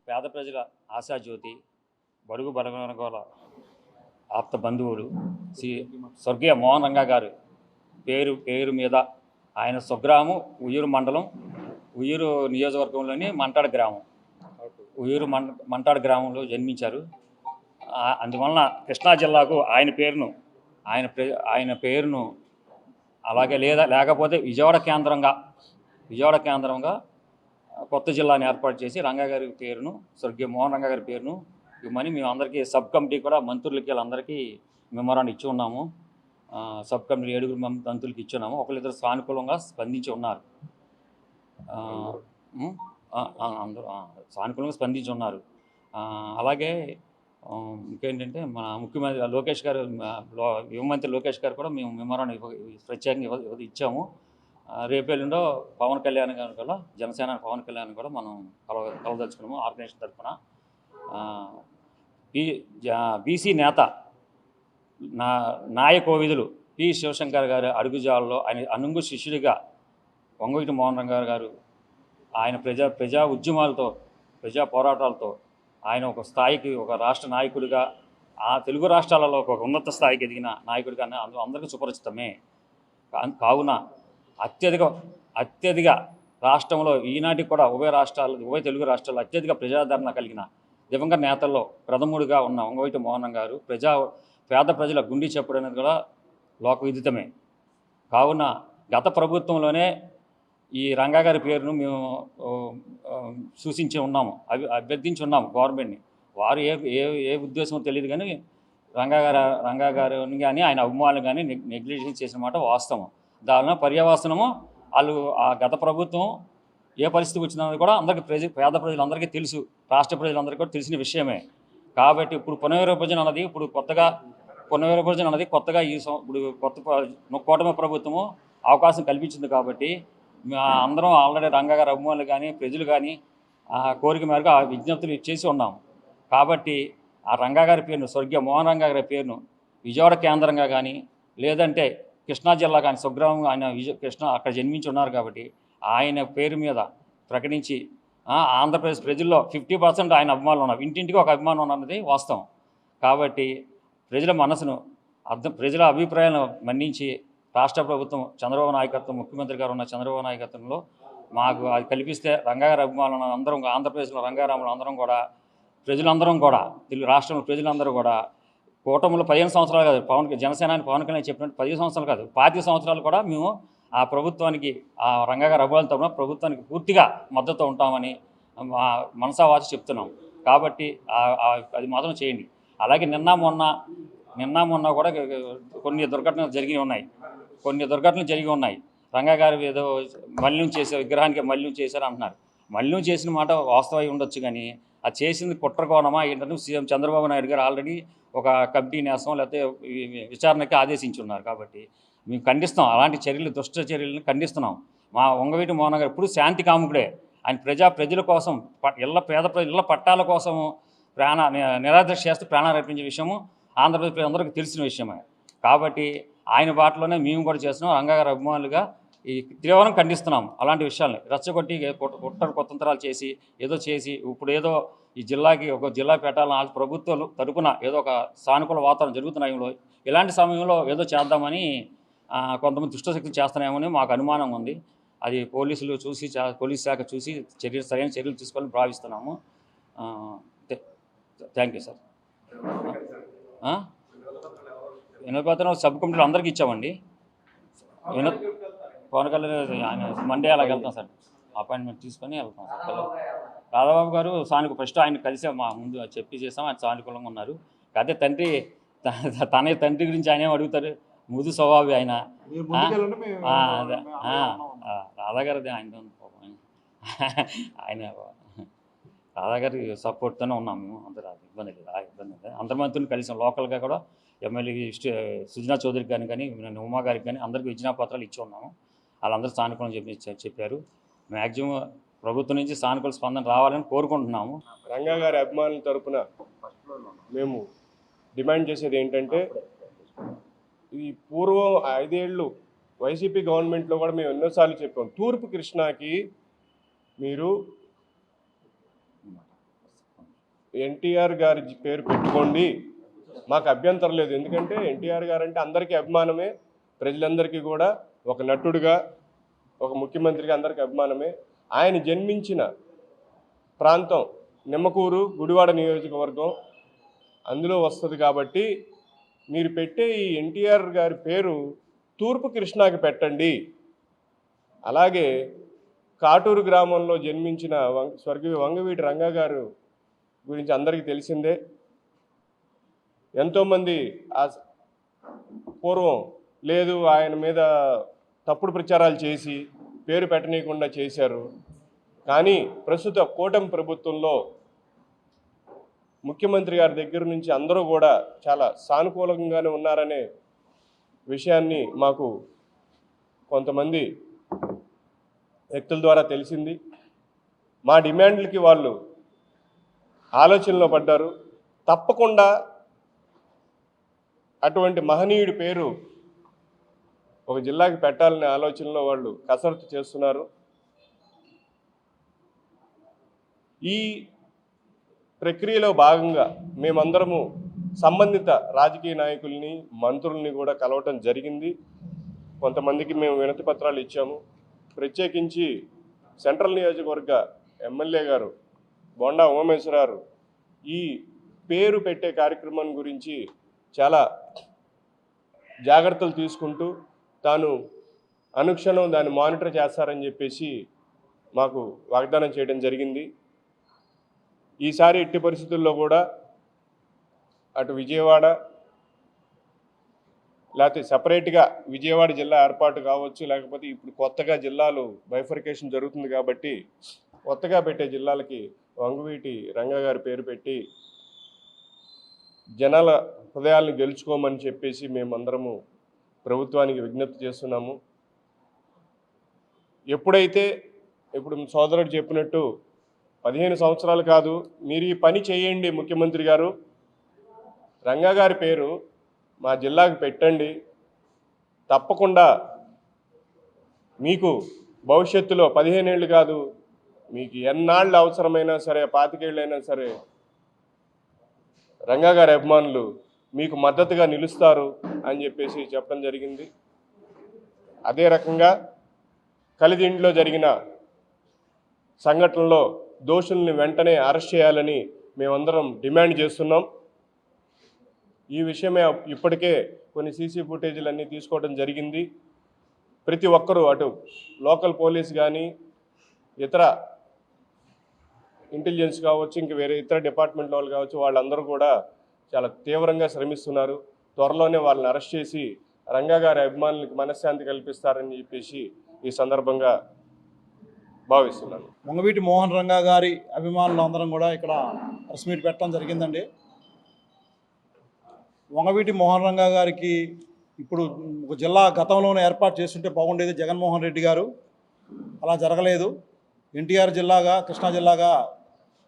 పేద ప్రజల ఆశాజ్యోతి, బడుగు బలగల ఆప్త బంధువులు శ్రీ స్వర్గీయ మోహన్ రంగా గారు పేరు మీద ఆయన స్వగ్రామం ఉయ్యూరు మండలం, ఉయ్యూరు నియోజకవర్గంలోని మంటాడ గ్రామం, మంటాడ గ్రామంలో జన్మించారు. అందువలన కృష్ణా జిల్లాకు ఆయన పేరును అలాగే లేకపోతే విజయవాడ కేంద్రంగా కొత్త జిల్లాని ఏర్పాటు చేసి రంగా గారి పేరును, స్వర్గీయ మోహన్ రంగా గారి పేరును ఇవ్వమని మేము అందరికీ సబ్ కమిటీ కూడా మంత్రులకి వీళ్ళందరికీ మెమోరాండం ఇచ్చి ఉన్నాము. సబ్ కమిటీ 7 మంత్రులకి ఇచ్చి ఉన్నాము. ఒకరిద్దరు సానుకూలంగా స్పందించి ఉన్నారు. అందరూ సానుకూలంగా స్పందించి ఉన్నారు. అలాగే ఇంకేంటంటే మన ముఖ్యమంత్రి లోకేష్ గారు, యువమంత్రి లోకేష్ గారు కూడా మేము మెమోరాండం ప్రత్యేకంగా ఇచ్చాము. రేపెల్లుండో పవన్ కళ్యాణ్ గారు కూడా, జనసేన పవన్ కళ్యాణ్ కూడా మనం కలదలుచుకున్నాము. ఆర్గనైజేషన్ తరఫున బీసీ నేత నాయకోవిధులు పి శివశంకర్ గారి అడుగుజాలలో ఆయన అనుంగు శిష్యుడిగా వంగవీటి మోహన్ రంగా గారు ఆయన ప్రజా ఉద్యమాలతో, ప్రజా పోరాటాలతో ఆయన ఒక స్థాయికి, ఒక రాష్ట్ర నాయకుడిగా, ఆ తెలుగు రాష్ట్రాలలో ఒక ఉన్నత స్థాయికి ఎదిగిన నాయకుడిగా అందరికీ సుపరిచితమే. కావున అత్యధిక రాష్ట్రంలో ఈనాటికి కూడా ఉభయ తెలుగు రాష్ట్రాల్లో అత్యధిక ప్రజాదరణ కలిగిన దివంగత నేతల్లో ప్రథముడిగా ఉన్న వంగవీటి మోహన్ రంగా గారు పేద ప్రజల గుండె చప్పుడు అనేది కూడా లోకవిదితమే. కావున గత ప్రభుత్వంలోనే ఈ రంగా గారి పేరును మేము సూచించి ఉన్నాము, అభ్యర్థించి ఉన్నాము గవర్నమెంట్ని. వారు ఏ ఉద్దేశమో తెలియదు కానీ రంగా గారిని కానీ ఆయన అభిమానులు కానీ నెగ్లిజెన్స్ చేసిన మాట వాస్తవం. దానిలో పర్యవసనము వాళ్ళు ఆ గత ప్రభుత్వం ఏ పరిస్థితికి వచ్చినది కూడా అందరికీ పేద ప్రజలందరికీ తెలుసు, రాష్ట్ర ప్రజలందరికీ కూడా తెలిసిన విషయమే. కాబట్టి ఇప్పుడు పునర్విభజన అన్నది కొత్తగా ఇప్పుడు కొత్త కూటమి ప్రభుత్వము అవకాశం కల్పించింది. కాబట్టి అందరం ఆల్రెడీ రంగా గారి అభిమానులు కానీ ప్రజలు కానీ ఆ కోరిక మేరకు ఆ విజ్ఞప్తులు చేసి ఉన్నాము. కాబట్టి ఆ రంగా గారి పేరును, స్వర్గీయ మోహన్ రంగా గారి పేరును విజయవాడ కేంద్రంగా కానీ, లేదంటే కృష్ణా జిల్లా కానీ, స్వగ్రామం ఆయన అక్కడ జన్మించి ఉన్నారు కాబట్టి ఆయన పేరు మీద ప్రకటించి ఆంధ్రప్రదేశ్ ప్రజల్లో 50% ఆయన అభిమానులు ఉన్నారు, ఇంటింటికి ఒక అభిమానం ఉన్నది వాస్తవం. కాబట్టి ప్రజల మనసును ప్రజల అభిప్రాయాలను మన్నించి రాష్ట్ర ప్రభుత్వం చంద్రబాబు నాయకత్వం, ముఖ్యమంత్రి గారు ఉన్న చంద్రబాబు నాయకత్వంలో మాకు అది కల్పిస్తే రంగా గారి అభిమానులు అందరం, ఆంధ్రప్రదేశ్లో రంగారాములు అందరం కూడా, ప్రజలందరం కూడా, తెలుగు రాష్ట్రంలో ప్రజలందరూ కూడా కూటమిలో 15 సంవత్సరాలు కాదు, జనసేనాని పవన్ కళ్యాణ్ చెప్పినట్టు 15 సంవత్సరాలు కాదు, 25 సంవత్సరాలు కూడా మేము ఆ ప్రభుత్వానికి, ఆ రంగా గారి అభిమానుల తరపున ప్రభుత్వానికి పూర్తిగా మద్దతు ఉంటామని మనసావాచి చెప్తున్నాం. కాబట్టి అది మాత్రం చేయండి. అలాగే నిన్న మొన్న కూడా కొన్ని దుర్ఘటనలు జరిగి ఉన్నాయి. రంగా గారు ఏదో విగ్రహానికి మలినం చేశారు అంటున్నారు. మలినం చేసిన మాట వాస్తవం అయి ఉండొచ్చు, కానీ అది చేసింది కుట్రకోణమా ఏంటంటే సీఎం చంద్రబాబు నాయుడు గారు ఆల్రెడీ ఒక కమిటీ నేసం లేకపోతే విచారణకి ఆదేశించున్నారు. కాబట్టి మేము ఖండిస్తాం, అలాంటి దుష్ట చర్యలను ఖండిస్తున్నాం. మా వంగవీటి మోహన్ గారు ఇప్పుడు శాంతి కాముకుడే. ఆయన ప్రజల కోసం, పేద ప్రజల పట్టాల కోసం నిరాదీక్ష చేస్తూ ప్రాణాలు అర్పించే విషయము ఆంధ్రప్రదేశ్ ప్రజలందరికీ తెలిసిన విషయమే. కాబట్టి ఆయన బాటలోనే మేము కూడా చేస్తున్నాం. రంగా గారి అభిమానులుగా తీవ్రంగా ఖండిస్తున్నాం అలాంటి విషయాల్ని. రెచ్చగొట్టి కుతంత్రాలు చేసి ఇప్పుడు ఏదో ఈ జిల్లాకి ఒక జిల్లా పెట్టాలని ప్రభుత్వాలు తరపున ఏదో ఒక సానుకూల వాతావరణం జరుగుతున్న ఇలాంటి సమయంలో ఏదో చేద్దామని కొంతమంది దుష్టశక్తులు చేస్తున్నామని మాకు అనుమానం ఉంది. అది పోలీస్ శాఖ చూసి సరైన చర్యలు తీసుకోవాలని భావిస్తున్నాము. Thank you sir. వినోదపత్రం సబ్ కమిటీలో అందరికీ ఇచ్చామండి. పవన్ కళ్యాణ్ ఆయన మండే అలాగ వెళ్తాం సార్, అపాయింట్మెంట్ తీసుకొని వెళ్తాం సార్. రాధాబాబు గారు ఫస్ట్ ఆయన కలిసి మా ముందు చేసాం, ఆయన సానుకూలంగా ఉన్నారు. అదే తండ్రి గురించి ఆయన ఏం అడుగుతారు, ముదు స్వభావి ఆయన. రాధాగారిది ఆయన రాధాగారి సపోర్ట్తోనే ఉన్నాం మేము. అందరూ ఇబ్బంది లేదు. అందరి మంత్రులు కలిసాం. లోకల్గా కూడా ఎమ్మెల్యే సుజనా చౌదరి గారిని కానీ, ఉమా గారికి కానీ అందరికీ విజ్ఞాపత్రాలు ఇచ్చి ఉన్నాము. వాళ్ళందరూ సానుకూలం చెప్పారు. మ్యాక్సిమం ప్రభుత్వం నుంచి సానుకూల స్పందన రావాలని కోరుకుంటున్నాము. రంగా గారి అభిమానుల తరపున మేము డిమాండ్ చేసేది ఏంటంటే, ఈ పూర్వం 5 ఏళ్ళు వైసీపీ గవర్నమెంట్లో కూడా మేము ఎన్నోసార్లు చెప్పాం, తూర్పు కృష్ణాకి మీరు ఎన్టీఆర్ గారి పేరు పెట్టుకోండి, మాకు అభ్యంతరం లేదు. ఎందుకంటే ఎన్టీఆర్ గారు అంటే అందరికీ అభిమానమే, ప్రజలందరికీ కూడా ఒక నటుడుగా, ఒక ముఖ్యమంత్రిగా అందరికీ అభిమానమే. ఆయన జన్మించిన ప్రాంతం నిమ్మకూరు, గుడివాడ నియోజకవర్గం అందులో వస్తుంది. కాబట్టి మీరు పెట్టే ఈ ఎన్టీఆర్ గారి పేరు తూర్పు కృష్ణాకి పెట్టండి. అలాగే కాటూరు గ్రామంలో జన్మించిన స్వర్గీయ వంగవీటి రంగా గారు గురించి అందరికీ తెలిసిందే. ఎంతోమంది పూర్వం లేదు ఆయన మీద తప్పుడు ప్రచారాలు చేసి పేరు పెట్టనీయకుండా చేశారు. కానీ ప్రస్తుత కూటమి ప్రభుత్వంలో ముఖ్యమంత్రి గారి దగ్గర నుంచి అందరూ కూడా చాలా సానుకూలంగానే ఉన్నారనే విషయాన్ని మాకు కొంతమంది వ్యక్తుల ద్వారా తెలిసింది. మా డిమాండ్లకి వాళ్ళు ఆలోచనలో పడ్డారు. తప్పకుండా అటువంటి మహనీయుడి పేరు ఒక జిల్లాకి పెట్టాలనే ఆలోచనలో వాళ్ళు కసరత్తు చేస్తున్నారు. ఈ ప్రక్రియలో భాగంగా మేమందరము సంబంధిత రాజకీయ నాయకుల్ని, మంత్రుల్ని కూడా కలవటం జరిగింది. కొంతమందికి మేము వినతి పత్రాలు ఇచ్చాము. ప్రత్యేకించి సెంట్రల్ నియోజకవర్గ ఎమ్మెల్యే గారు బోండా ఉమామేశ్వరరావు ఈ పేరు పెట్టే కార్యక్రమం గురించి చాలా జాగ్రత్తలు తీసుకుంటూ తాను అనుక్షణం దాన్ని మానిటర్ చేస్తారని చెప్పేసి మాకు వాగ్దానం చేయడం జరిగింది. ఈసారి ఎట్టి పరిస్థితుల్లో కూడా అటు విజయవాడ లేకపోతే సపరేట్గా విజయవాడ జిల్లా ఏర్పాటు కావచ్చు, లేకపోతే ఇప్పుడు కొత్తగా జిల్లాలు బైఫర్కేషన్ జరుగుతుంది కాబట్టి కొత్తగా పెట్టే జిల్లాలకి వంగవీటి రంగా గారి పేరు పెట్టి జనాల హృదయాలను గెలుచుకోమని చెప్పేసి మేమందరము ప్రభుత్వానికి విజ్ఞప్తి చేస్తున్నాము. ఎప్పుడైతే ఇప్పుడు సోదరుడు చెప్పినట్టు 15 సంవత్సరాలు కాదు, మీరు ఈ పని చేయండి ముఖ్యమంత్రి గారు, రంగా గారి పేరు మా జిల్లాకు పెట్టండి. తప్పకుండా మీకు భవిష్యత్తులో 15 ఏళ్ళు కాదు, మీకు ఎన్నాళ్ళు అవసరమైనా సరే, 25 ఏళ్ళైనా సరే రంగా గారి అభిమానులు మీకు మద్దతుగా నిలుస్తారు అని చెప్పేసి చెప్పడం జరిగింది. అదే రకంగా కలిదిండిలో జరిగిన సంఘటనలో దోషుల్ని వెంటనే అరెస్ట్ చేయాలని మేమందరం డిమాండ్ చేస్తున్నాం. ఈ విషయమే ఇప్పటికే కొన్ని సీసీ ఫుటేజీలన్నీ తీసుకోవడం జరిగింది. ప్రతి ఒక్కరూ అటు లోకల్ పోలీస్ కానీ, ఇతర ఇంటెలిజెన్స్ కావచ్చు, ఇంక వేరే ఇతర డిపార్ట్మెంట్ వాళ్ళు కావచ్చు, వాళ్ళందరూ కూడా చాలా తీవ్రంగా శ్రమిస్తున్నారు. త్వరలోనే వాళ్ళని అరెస్ట్ చేసి రంగా గారి అభిమానులకు మనశ్శాంతి కల్పిస్తారని చెప్పేసి ఈ సందర్భంగా భావిస్తున్నాను. వంగవీటి మోహన్ రంగా గారి అభిమానులు అందరం కూడా ఇక్కడ ప్రెస్ మీట్ పెట్టడం జరిగిందండి. వంగవీటి మోహన్ రంగా గారికి ఇప్పుడు ఒక జిల్లా గతంలోనే ఏర్పాటు చేస్తుంటే బాగుండేది జగన్మోహన్ రెడ్డి గారు. అలా జరగలేదు. ఎన్టీఆర్ జిల్లాగా, కృష్ణా జిల్లాగా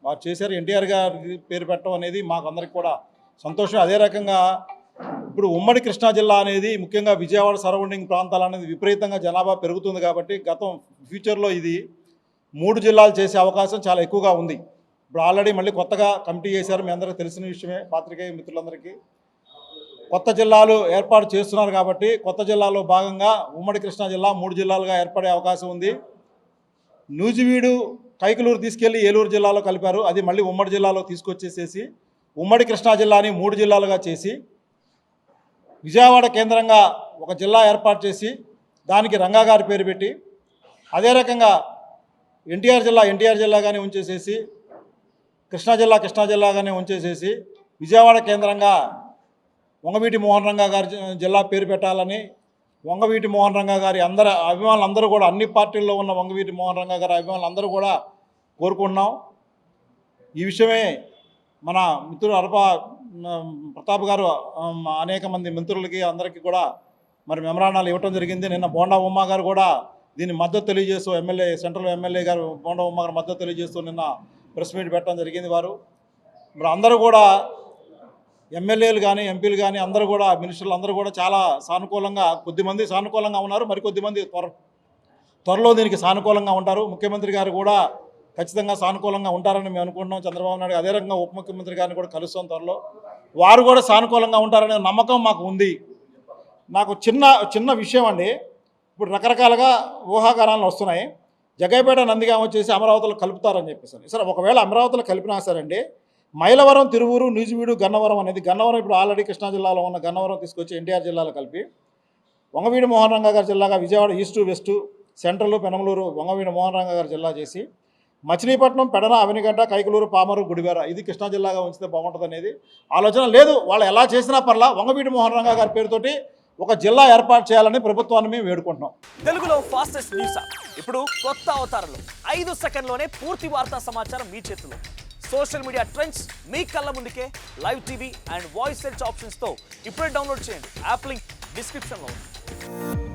వారు చేశారు. ఎన్టీఆర్ గారి పేరు పెట్టడం అనేది మాకు అందరికి కూడా సంతోషం. అదే రకంగా ఇప్పుడు ఉమ్మడి కృష్ణా జిల్లా అనేది ముఖ్యంగా విజయవాడ సరౌండింగ్ ప్రాంతాలు అనేది విపరీతంగా జనాభా పెరుగుతుంది కాబట్టి ఫ్యూచర్లో ఇది 3 జిల్లాలు చేసే అవకాశం చాలా ఎక్కువగా ఉంది. ఇప్పుడు ఆల్రెడీ మళ్ళీ కొత్తగా కమిటీ చేశారు, మీ అందరికీ తెలిసిన విషయమే, పాత్రికేయ మిత్రులందరికీ. కొత్త జిల్లాలు ఏర్పాటు చేస్తున్నారు కాబట్టి కొత్త జిల్లాలో భాగంగా ఉమ్మడి కృష్ణా జిల్లా 3 జిల్లాలుగా ఏర్పడే అవకాశం ఉంది. నూజివీడు, కైకలూరు తీసుకెళ్లి ఏలూరు జిల్లాలో కలిపారు. అది మళ్ళీ ఉమ్మడి జిల్లాలో తీసుకొచ్చేసేసి ఉమ్మడి కృష్ణా జిల్లాని 3 జిల్లాలుగా చేసి విజయవాడ కేంద్రంగా ఒక జిల్లా ఏర్పాటు చేసి దానికి రంగా గారి పేరు పెట్టి, అదే రకంగా ఎన్టీఆర్ జిల్లాగానే ఉంచేసేసి కృష్ణా జిల్లాగానే ఉంచేసేసి విజయవాడ కేంద్రంగా వంగవీటి మోహన్ రంగా గారి జిల్లా పేరు పెట్టాలని వంగవీటి మోహన్ రంగా గారి అభిమానులు అందరూ కూడా, అన్ని పార్టీల్లో ఉన్న వంగవీటి మోహన్ రంగా గారి అభిమానులు అందరూ కూడా కోరుకుంటున్నాం. ఈ విషయమే మన మిత్రుడు ప్రతాప్ గారు అనేక మంది మంత్రులకి అందరికీ కూడా మరి మెమరాండాలు ఇవ్వటం జరిగింది. నిన్న బోండా ఉమ్మ గారు కూడా దీన్ని మద్దతు తెలియజేస్తూ సెంట్రల్ ఎమ్మెల్యే గారు బోండా ఉమ్మ గారు మద్దతు తెలియజేస్తూ నిన్న ప్రెస్ మీట్ పెట్టడం జరిగింది. వారు మరి అందరూ కూడా ఎమ్మెల్యేలు కానీ ఎంపీలు కానీ అందరూ కూడా మినిస్టర్లు అందరూ కూడా చాలా సానుకూలంగా, కొద్దిమంది సానుకూలంగా ఉన్నారు, మరికొద్దిమంది త్వరలో దీనికి సానుకూలంగా ఉంటారు. ముఖ్యమంత్రి గారు కూడా ఖచ్చితంగా సానుకూలంగా ఉంటారని మేము అనుకుంటున్నాం. చంద్రబాబు నాయుడు అదే రకంగా ఉప ముఖ్యమంత్రి గారిని కూడా కలుస్తాం త్వరలో, వారు కూడా సానుకూలంగా ఉంటారనే నమ్మకం మాకు ఉంది. నాకు చిన్న విషయం అండి, ఇప్పుడు రకరకాలుగా ఊహాగానాలు వస్తున్నాయి. జగ్గైపేట నందిగామ వచ్చేసి అమరావతిలో కలుపుతారని చెప్పేసి. సరే, ఒకవేళ అమరావతిలో కలిపినా సరే అండి, మైలవరం, తిరువూరు, నూజివీడు, గన్నవరం అనేది, గన్నవరం ఇప్పుడు ఆల్రెడీ కృష్ణా జిల్లాలో ఉన్న గన్నవరం తీసుకొచ్చి ఎన్టీఆర్ జిల్లాలో కలిపి వంగవీడి మోహన్ రంగా గారి జిల్లాగా Vijayawada east west central Penamaluru Vangaveeti Mohan Ranga గారి జిల్లా చేసి మచిలీపట్నం, పెడన, అవినిగడ్డ, కైకలూరు, పామరు, గుడివార ఇది కృష్ణా జిల్లాగా ఉంచితే బాగుంటుంది అనేది ఆలోచన. లేదు, వాళ్ళు ఎలా చేసినా పర్లా వంగవీడి మోహన్ రంగా గారి పేరుతోటి ఒక జిల్లా ఏర్పాటు చేయాలని ప్రభుత్వాన్ని మేము వేడుకుంటున్నాం. తెలుగులో ఫాస్టెస్ట్ న్యూస్ యాప్ ఇప్పుడు కొత్త అవతారంలో 5 సెకండ్లోనే పూర్తి వార్తా సమాచారం మీ చేతిలో. సోషల్ మీడియా ట్రెండ్స్ మీ కళ్ళ ముందుకే live TV and voice search ఆప్షన్స్తో ఇప్పుడే డౌన్లోడ్ చేయండి. యాప్ లింక్ డిస్క్రిప్షన్లో ఉంది.